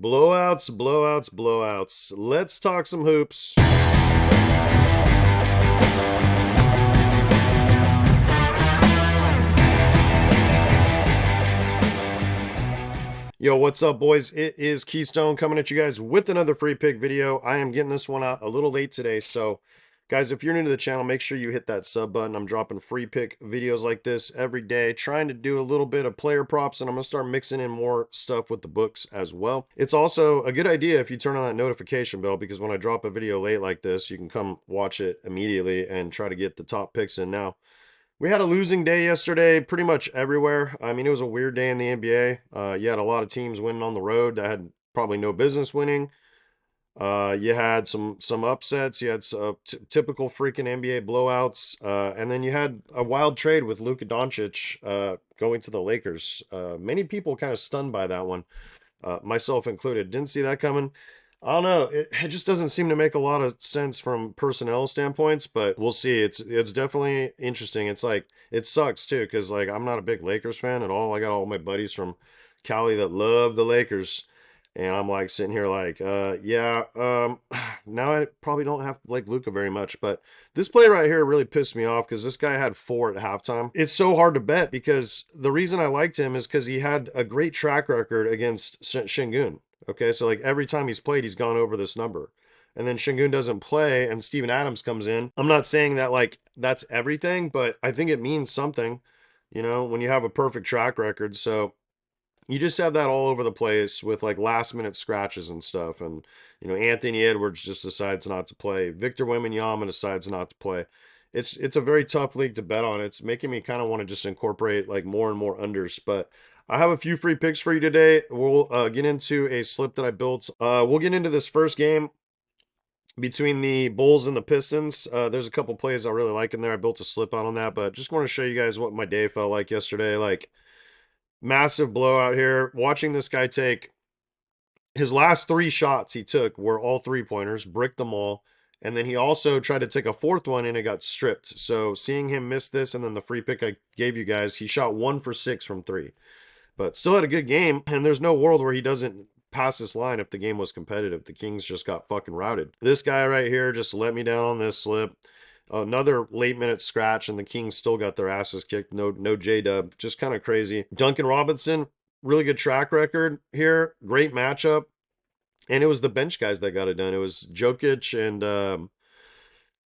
Blowouts, blowouts, blowouts. Let's talk some hoops. Yo, what's up, boys? It is Keystone coming at you guys with another free pick video. I am getting this one out a little late today, so guys, if you're new to the channel, make sure you hit that sub button. I'm dropping free pick videos like this every day, trying to do a little bit of player props, and I'm going to start mixing in more stuff with the books as well. It's also a good idea if you turn on that notification bell, because when I drop a video late like this, you can come watch it immediately and try to get the top picks in now. We had a losing day yesterday pretty much everywhere. I mean, it was a weird day in the NBA. You had a lot of teams winning on the road that had probably no business winning. You had some upsets. You had some typical freaking NBA blowouts, and then you had a wild trade with Luka Doncic going to the Lakers. Many people kind of stunned by that one, myself included. Didn't see that coming. I don't know. It just doesn't seem to make a lot of sense from personnel standpoints, but we'll see. It's definitely interesting. It's like it sucks too, because like I'm not a big Lakers fan at all. I got all my buddies from Cali that love the Lakers. And I'm like sitting here like, now I probably don't have to like Luca very much, but this play right here really pissed me off because this guy had 4 at halftime. It's so hard to bet because the reason I liked him is because he had a great track record against Şengün. Okay, so like every time he's played, he's gone over this number. And then Şengün doesn't play and Steven Adams comes in. I'm not saying that like that's everything, but I think it means something, when you have a perfect track record. So you just have that all over the place with like last minute scratches and stuff. And, Anthony Edwards just decides not to play. Victor Wembanyama decides not to play. It's a very tough league to bet on. It's making me kind of want to just incorporate like more and more unders. But I have a few free picks for you today. We'll get into a slip that I built. We'll get into this first game between the Bulls and the Pistons. There's a couple plays I really like in there. I built a slip out on that, but just want to show you guys what my day felt like yesterday. Like, massive blowout here. Watching this guy take his last 3 shots he took were all 3-pointers, bricked them all. And then he also tried to take a 4th one and it got stripped. So seeing him miss this and then the free pick I gave you guys, he shot 1 for 6 from 3. But still had a good game. And there's no world where he doesn't pass this line if the game was competitive. The Kings just got fucking routed. This guy right here just let me down on this slip. Another late minute scratch, and the Kings still got their asses kicked. No J-Dub. Just kind of crazy. Duncan Robinson, really good track record here. Great matchup. And it was the bench guys that got it done. It was Jokic and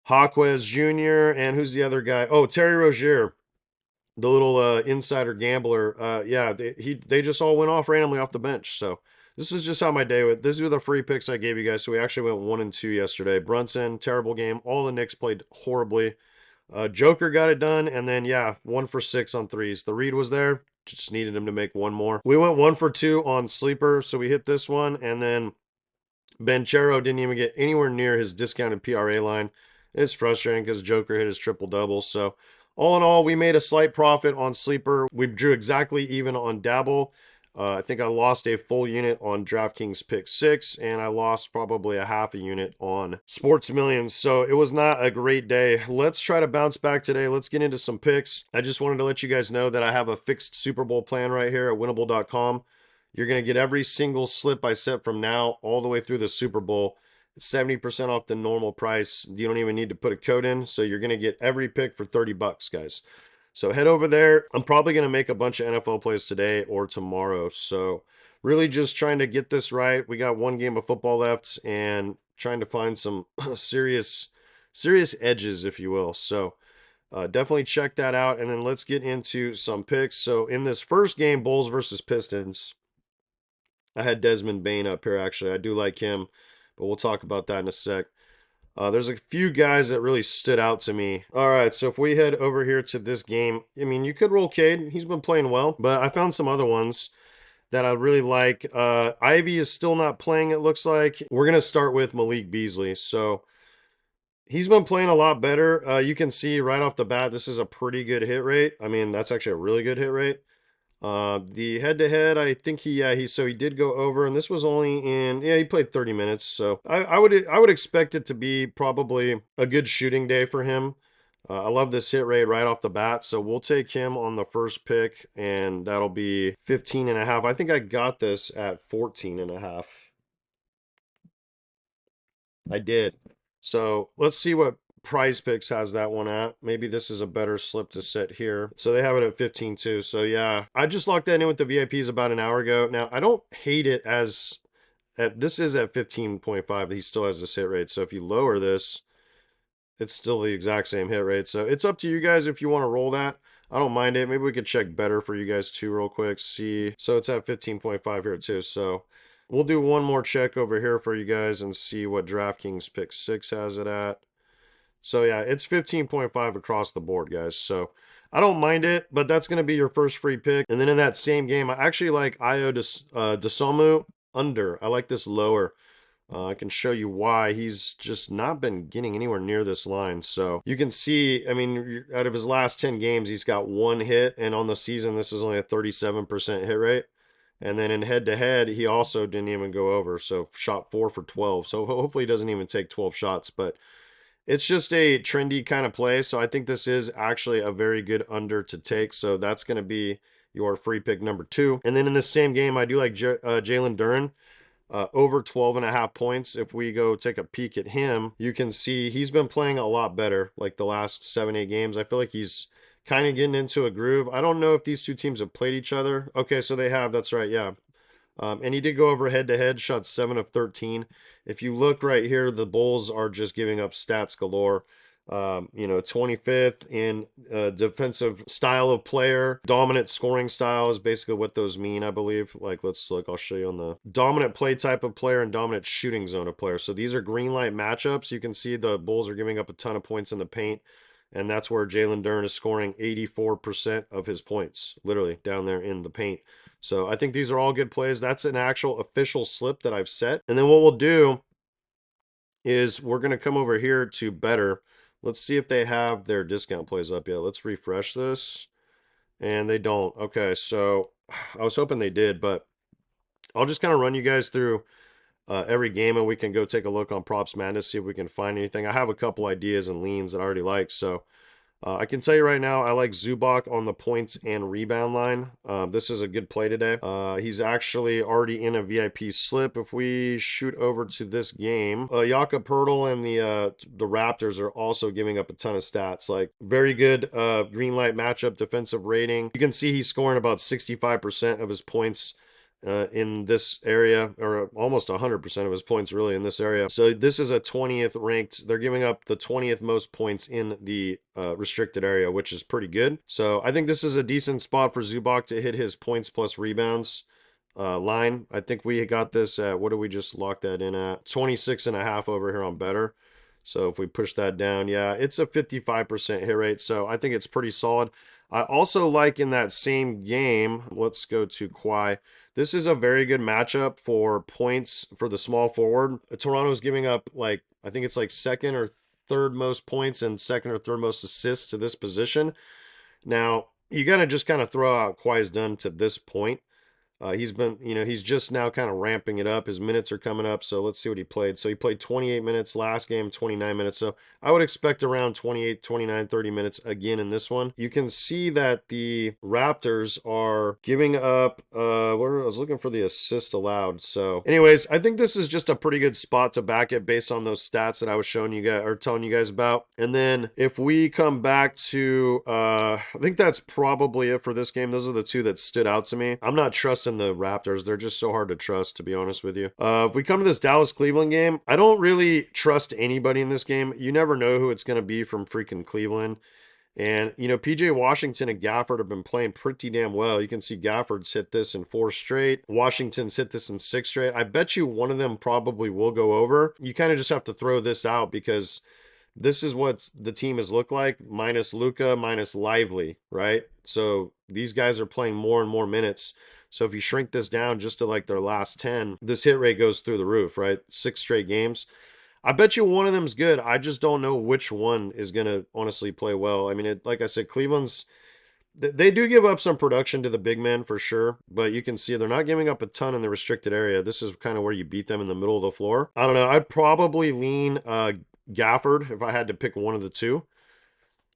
Hawquez Jr. And who's the other guy? Oh, Terry Rozier, the little insider gambler. They just all went off randomly off the bench. So this is just how my day went. These are the free picks I gave you guys. So we actually went 1 and 2 yesterday. Brunson, terrible game. All the Knicks played horribly. Joker got it done. And then, 1 for 6 on threes. The read was there. Just needed him to make one more. We went 1 for 2 on sleeper. So we hit this one. And then Banchero didn't even get anywhere near his discounted PRA line. It's frustrating because Joker hit his triple-double. So all in all, we made a slight profit on sleeper. We drew exactly even on dabble. I think I lost a full unit on DraftKings Pick 6, and I lost probably a half a unit on Sports Millions. So it was not a great day. Let's try to bounce back today. Let's get into some picks. I just wanted to let you guys know that I have a fixed Super Bowl plan right here at winnable.com. You're going to get every single slip I set from now all the way through the Super Bowl. It's 70% off the normal price. You don't even need to put a code in. So you're going to get every pick for 30 bucks, guys. So head over there. I'm probably going to make a bunch of NFL plays today or tomorrow. So really just trying to get this right. We got 1 game of football left and trying to find some serious edges, if you will. So definitely check that out. And then let's get into some picks. So in this first game, Bulls versus Pistons, I had Desmond Bane up here, actually. I do like him, but we'll talk about that in a sec. There's a few guys that really stood out to me. All right, so if we head over here to this game, I mean, you could roll Cade. He's been playing well, but I found some other ones that I really like. Ivy is still not playing, it looks like. We're going to start with Malik Beasley. So he's been playing a lot better. You can see right off the bat, this is a pretty good hit rate. I mean, that's actually a really good hit rate. The head-to-head, I think he did go over, and this was only he played 30 minutes. So I would expect it to be probably a good shooting day for him. I love this hit rate right off the bat, so we'll take him on the first pick, and that'll be 15.5. I think I got this at 14.5. I did. So let's see what Prize Picks has that one at. Maybe this is a better slip to set here. So they have it at 15 too. So yeah, I just locked that in with the VIPs about an hour ago. Now I don't hate it as this is at 15.5. He still has this hit rate. So if you lower this, it's still the exact same hit rate. So it's up to you guys if you want to roll that. I don't mind it. Maybe we could check better for you guys too real quick. See. So it's at 15.5 here too. So we'll do one more check over here for you guys and see what DraftKings Pick 6 has it at. So yeah, it's 15.5 across the board, guys. So I don't mind it, but that's going to be your first free pick. And then in that same game, I actually like Io DeSomu under. I like this lower. I can show you why. He's just not been getting anywhere near this line. So you can see, I mean, out of his last 10 games, he's got one hit. And on the season, this is only a 37% hit rate. And then in head-to-head, he also didn't even go over. So shot 4 for 12. So hopefully he doesn't even take 12 shots. But it's just a trendy kind of play. So I think this is actually a very good under to take. So that's going to be your free pick number 2. And then in this same game, I do like Jalen Duren. Over 12.5 points. If we go take a peek at him, you can see he's been playing a lot better like the last 7-8 games. I feel like he's kind of getting into a groove. I don't know if these two teams have played each other. Okay, so they have. That's right. Yeah. And he did go over head-to-head, shot 7 of 13. If you look right here, the Bulls are just giving up stats galore. 25th in defensive style of player. Dominant scoring style is basically what those mean, I believe. Like, let's look. I'll show you on the dominant play type of player and dominant shooting zone of player. So these are green light matchups. You can see the Bulls are giving up a ton of points in the paint. And that's where Jalen Duren is scoring 84% of his points, literally down there in the paint. So I think these are all good plays. That's an actual official slip that I've set. And then what we'll do is we're going to come over here to better. Let's see if they have their discount plays up yet. Let's refresh this. And they don't. Okay, so I was hoping they did, but I'll just kind of run you guys through every game, and we can go take a look on Props Madness, see if we can find anything. I have a couple ideas and leans that I already like, so I can tell you right now, I like Zubac on the points and rebound line. This is a good play today. He's actually already in a VIP slip. If we shoot over to this game, Jakob Poeltl and the Raptors are also giving up a ton of stats. Like, very good green light matchup defensive rating. You can see he's scoring about 65% of his points in this area, or almost 100% of his points really in this area. So this is a 20th ranked. They're giving up the 20th most points in the restricted area, which is pretty good. So I think this is a decent spot for Zubac to hit his points plus rebounds line. I think we got this at, what did we just lock that in at? 26.5 over here on better. So if we push that down, yeah, it's a 55% hit rate. So I think it's pretty solid. I also like in that same game, let's go to Kawhi. This is a very good matchup for points for the small forward. Toronto's giving up, like, I think it's like second or third most points and second or third most assists to this position. Now, you got to just kind of throw out Kawhi's done to this point. He's been, he's just now kind of ramping it up. His minutes are coming up, so let's see what he played. So he played 28 minutes last game, 29 minutes. So I would expect around 28, 29, 30 minutes again in this one. You can see that the Raptors are giving up, I was looking for the assist allowed. So anyways, I think this is just a pretty good spot to back it based on those stats that I was showing you guys, or telling you guys about. And then if we come back to, I think that's probably it for this game. Those are the two that stood out to me. I'm not trusting the Raptors. They're just so hard to trust, to be honest with you. If we come to this Dallas-Cleveland game, I don't really trust anybody in this game. You never know who it's going to be from freaking Cleveland. And, PJ Washington and Gafford have been playing pretty damn well. You can see Gafford's hit this in 4 straight. Washington's hit this in 6 straight. I bet you one of them probably will go over. You kind of just have to throw this out because this is what the team has looked like, minus Luka, minus Lively, right? So these guys are playing more and more minutes. So if you shrink this down just to like their last 10, this hit rate goes through the roof, right? 6 straight games. I bet you one of them's good. I just don't know which one is going to honestly play well. I mean, like I said, Cleveland's, they do give up some production to the big men for sure, but you can see they're not giving up a ton in the restricted area. This is kind of where you beat them in the middle of the floor. I don't know. I'd probably lean Gafford if I had to pick one of the two.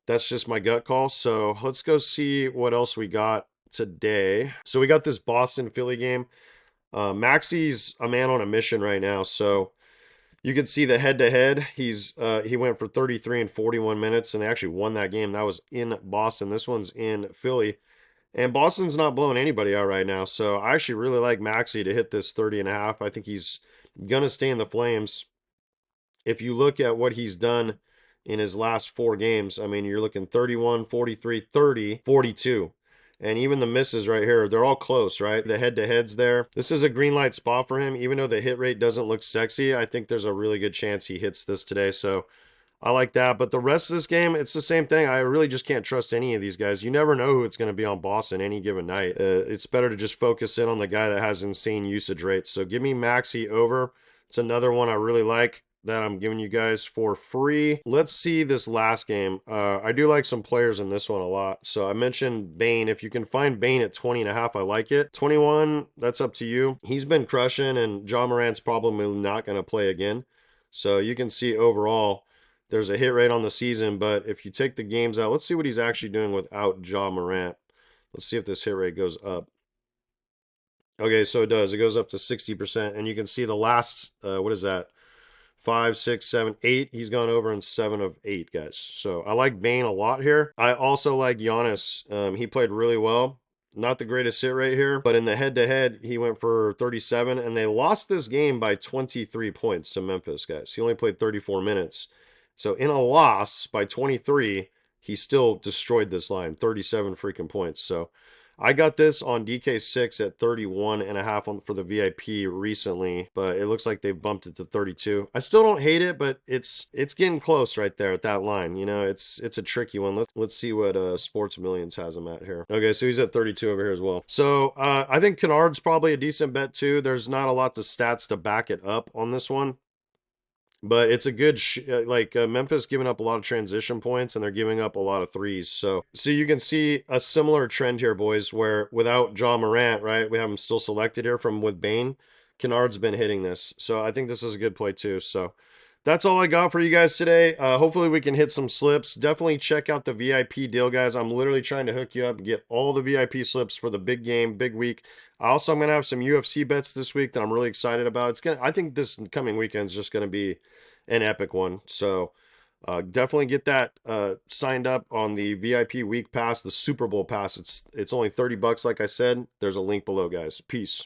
That's just my gut call. So let's go see what else we got today. So we got this Boston Philly game. Maxi's a man on a mission right now. So you can see the head to head. He went for 33 and 41 minutes, and they actually won that game. That was in Boston. This one's in Philly. And Boston's not blowing anybody out right now. So I actually really like Maxey to hit this 30 and a half. I think he's gonna stay in the Flames. If you look at what he's done in his last 4 games, I mean, you're looking 31, 43, 30, 42. And even the misses right here, they're all close, right? The head-to-heads there. This is a green light spot for him. Even though the hit rate doesn't look sexy, I think there's a really good chance he hits this today. So I like that. But the rest of this game, it's the same thing. I really just can't trust any of these guys. You never know who it's going to be on Boston any given night. It's better to just focus in on the guy that has insane usage rates. So give me Maxey over. It's another one I really like that I'm giving you guys for free. Let's see this last game. I do like some players in this one a lot. So I mentioned Bane. If you can find Bane at 20 and a half, I like it. 21, that's up to you. He's been crushing, and John Morant's probably not going to play again. So you can see overall, there's a hit rate on the season, but if you take the games out, let's see what he's actually doing without John Morant. Let's see if this hit rate goes up. Okay, so it does. It goes up to 60%, and you can see the last, what is that? 5, 6, 7, 8. He's gone over in 7 of 8, guys. So I like Bane a lot here. I also like Giannis. He played really well. Not the greatest hit rate here, but in the head-to-head, he went for 37, and they lost this game by 23 points to Memphis, guys. He only played 34 minutes. So in a loss by 23, he still destroyed this line, 37 freaking points. So I got this on DK6 at 31 and a half for the VIP recently, but it looks like they've bumped it to 32. I still don't hate it, but it's getting close right there at that line. You know, it's a tricky one. Let's see what Sports Millions has him at here. Okay, so he's at 32 over here as well. So I think Kennard's probably a decent bet too. There's not a lot of stats to back it up on this one. But it's a good, Memphis giving up a lot of transition points, and they're giving up a lot of threes. So you can see a similar trend here, boys, where without John Morant, right, we have him still selected here from with Bane. Kennard's been hitting this. So I think this is a good play too. So that's all I got for you guys today. Hopefully we can hit some slips. Definitely check out the VIP deal, guys. I'm literally trying to hook you up and get all the VIP slips for the big game, big week. Also, I'm going to have some UFC bets this week that I'm really excited about. I think this coming weekend is just going to be an epic one. So definitely get that signed up on the VIP week pass, the Super Bowl pass. It's only $30, like I said. There's a link below, guys. Peace.